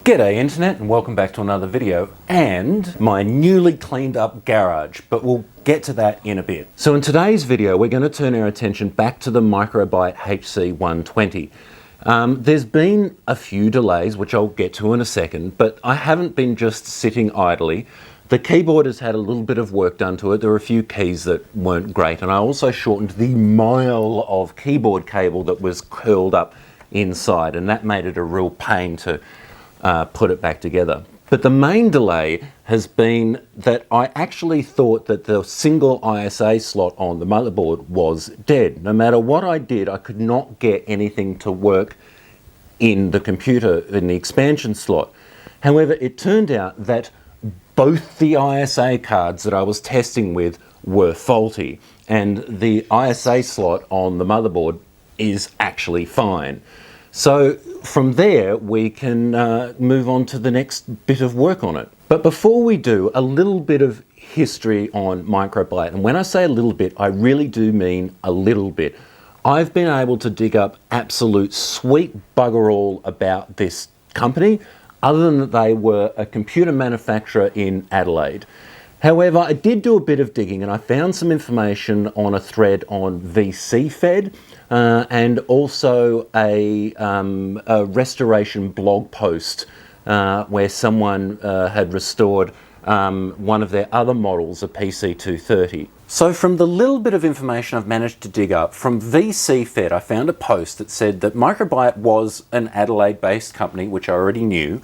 G'day Internet and welcome back to another video and my newly cleaned up garage, but we'll get to that in a bit. So in today's video we're going to turn our attention back to the MicroByte HC-120. There's been a few delays which I'll get to in a second, but I haven't been just sitting idly. The keyboard has had a little bit of work done to it. There were a few keys that weren't great, and I also shortened the mile of keyboard cable that was curled up inside, and that made it a real pain to put it back together. But the main delay has been that I actually thought that the single ISA slot on the motherboard was dead. No matter what I did, I could not get anything to work in the computer, in the expansion slot. However, it turned out that both the ISA cards that I was testing with were faulty, and the ISA slot on the motherboard is actually fine. So from there we can move on to the next bit of work on it. But before we do, a little bit of history on MicroByte, and when I say a little bit, I really do mean a little bit. I've been able to dig up absolute sweet bugger all about this company, other than that they were a computer manufacturer in Adelaide. However, I did do a bit of digging and I found some information on a thread on VCFed and also a restoration blog post where someone had restored one of their other models, a Pt2. So from the little bit of information I've managed to dig up, from VCFed I found a post that said that MicroByte was an Adelaide-based company, which I already knew,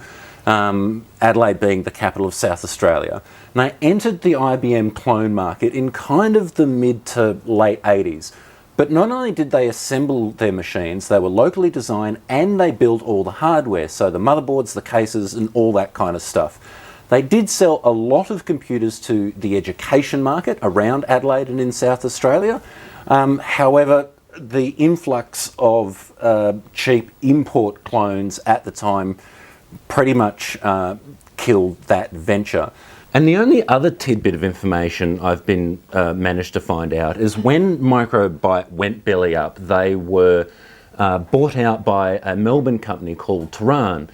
Adelaide being the capital of South Australia. And they entered the IBM clone market in kind of the mid to late 80s. But not only did they assemble their machines, they were locally designed and they built all the hardware, so the motherboards, the cases and all that kind of stuff. They did sell a lot of computers to the education market around Adelaide and in South Australia. However, the influx of cheap import clones at the time pretty much killed that venture. And the only other tidbit of information I've been managed to find out is when MicroByte went belly up, they were bought out by a Melbourne company called Tehran.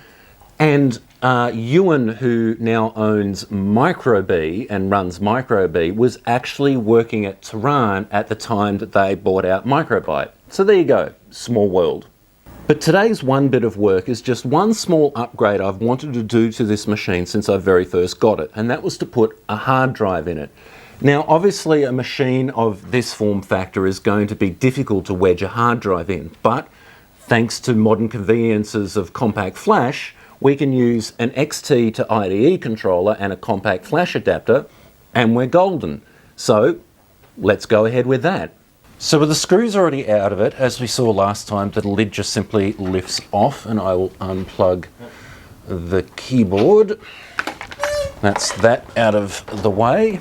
And Ewan, who now owns MicroBee and runs MicroBee, was actually working at Tehran at the time that they bought out MicroByte. So there you go, small world. But today's one bit of work is just one small upgrade I've wanted to do to this machine since I very first got it, and that was to put a hard drive in it. Now obviously a machine of this form factor is going to be difficult to wedge a hard drive in, but thanks to modern conveniences of compact flash, we can use an XT to IDE controller and a compact flash adapter, and we're golden. So let's go ahead with that. So with the screws already out of it, as we saw last time, the lid just simply lifts off, and I will unplug the keyboard. That's that out of the way.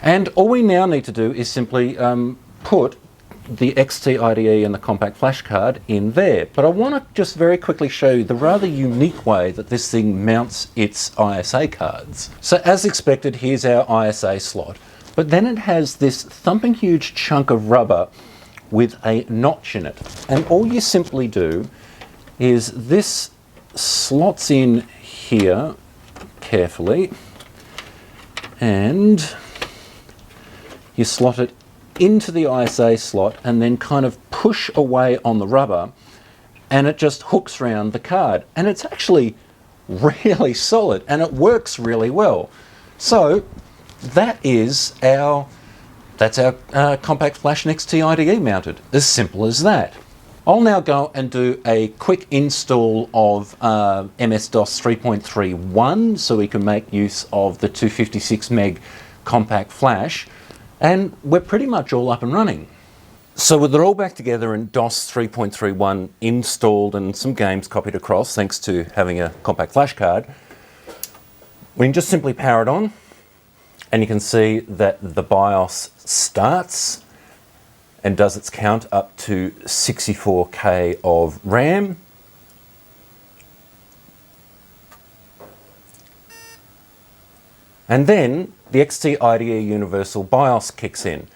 And all we now need to do is simply put the XT IDE and the compact flash card in there. But I want to just very quickly show you the rather unique way that this thing mounts its ISA cards. So as expected, here's our ISA slot. But then it has this thumping huge chunk of rubber with a notch in it. And all you simply do is this slots in here carefully, and you slot it into the ISA slot and then kind of push away on the rubber, and it just hooks around the card. And it's actually really solid and it works really well. So that's our compact flash and XT IDE mounted. As simple as that. I'll now go and do a quick install of MS-DOS 3.31 so we can make use of the 256 meg compact flash, and we're pretty much all up and running. So with it all back together and DOS 3.31 installed and some games copied across thanks to having a compact flash card, we can just simply power it on. And you can see that the BIOS starts and does its count up to 64K of RAM. And then the XT IDE Universal BIOS kicks in.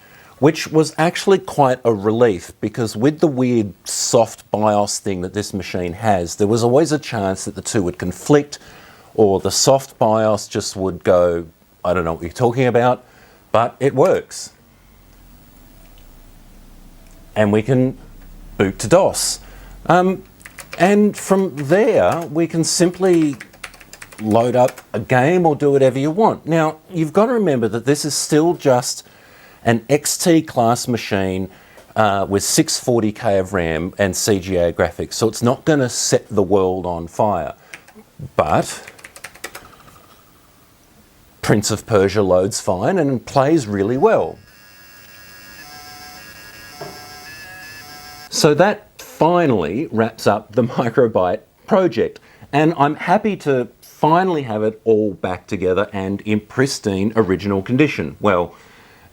which was actually quite a relief, because with the weird soft BIOS thing that this machine has, there was always a chance that the two would conflict, or the soft BIOS just would go, I don't know what you're talking about, but it works. And we can boot to DOS. And from there, we can simply load up a game or do whatever you want. Now, you've got to remember that this is still just an XT class machine with 640K of RAM and CGA graphics, so it's not going to set the world on fire. But Prince of Persia loads fine and plays really well. So that finally wraps up the MicroByte project, and I'm happy to finally have it all back together and in pristine original condition. Well,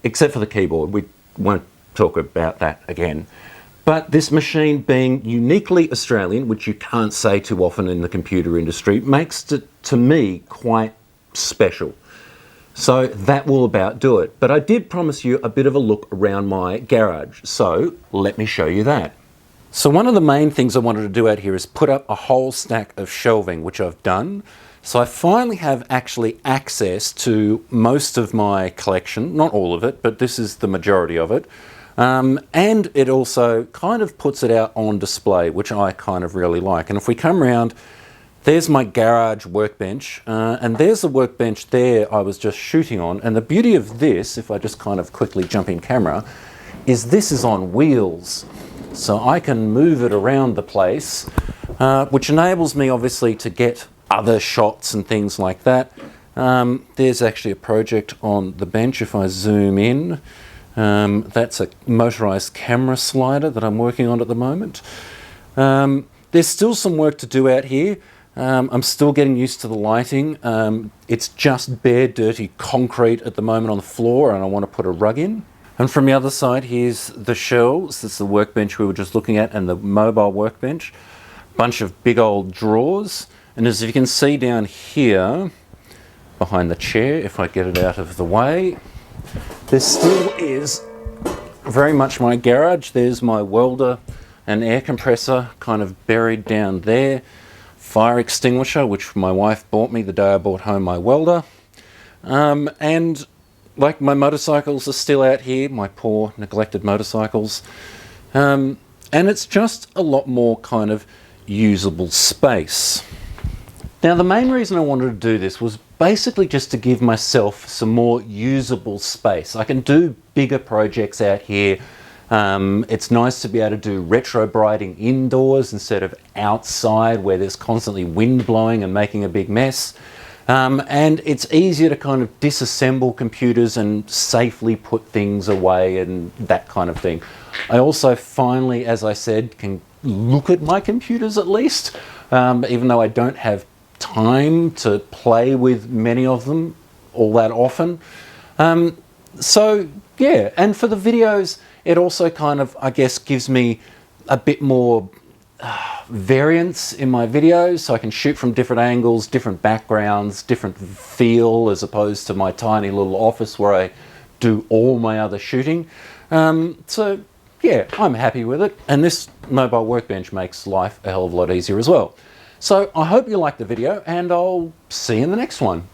except for the keyboard, we won't talk about that again. But this machine being uniquely Australian, which you can't say too often in the computer industry, makes it, to me, quite special. So that will about do it. But I did promise you a bit of a look around my garage, so let me show you that. So one of the main things I wanted to do out here is put up a whole stack of shelving, which I've done. So I finally have actually access to most of my collection, not all of it, but this is the majority of it. And it also kind of puts it out on display, which I kind of really like. And if we come around, there's my garage workbench, and there's the workbench there I was just shooting on. And the beauty of this, if I just kind of quickly jump in camera, is this is on wheels. So I can move it around the place, which enables me obviously to get other shots and things like that. There's actually a project on the bench if I zoom in. That's a motorized camera slider that I'm working on at the moment. There's still some work to do out here. I'm still getting used to the lighting. It's just bare dirty concrete at the moment on the floor, and I want to put a rug in. And from the other side, here's the shelves. This is the workbench we were just looking at, and the mobile workbench. Bunch of big old drawers. And as you can see down here, behind the chair, if I get it out of the way, there still is very much my garage. There's my welder and air compressor kind of buried down there. Fire extinguisher, which my wife bought me the day I brought home my welder. And like my motorcycles are still out here, my poor neglected motorcycles. And it's just a lot more kind of usable space. Now, the main reason I wanted to do this was basically just to give myself some more usable space. I can do bigger projects out here. It's nice to be able to do retro brighting indoors instead of outside where there's constantly wind blowing and making a big mess. And it's easier to kind of disassemble computers and safely put things away and that kind of thing. I also finally, as I said, can look at my computers at least, even though I don't have time to play with many of them all that often. So yeah, and for the videos, it also kind of, I guess, gives me a bit more variance in my videos, so I can shoot from different angles, different backgrounds, different feel, as opposed to my tiny little office where I do all my other shooting. So yeah, I'm happy with it, and this mobile workbench makes life a hell of a lot easier as well. So I hope you liked the video, and I'll see you in the next one.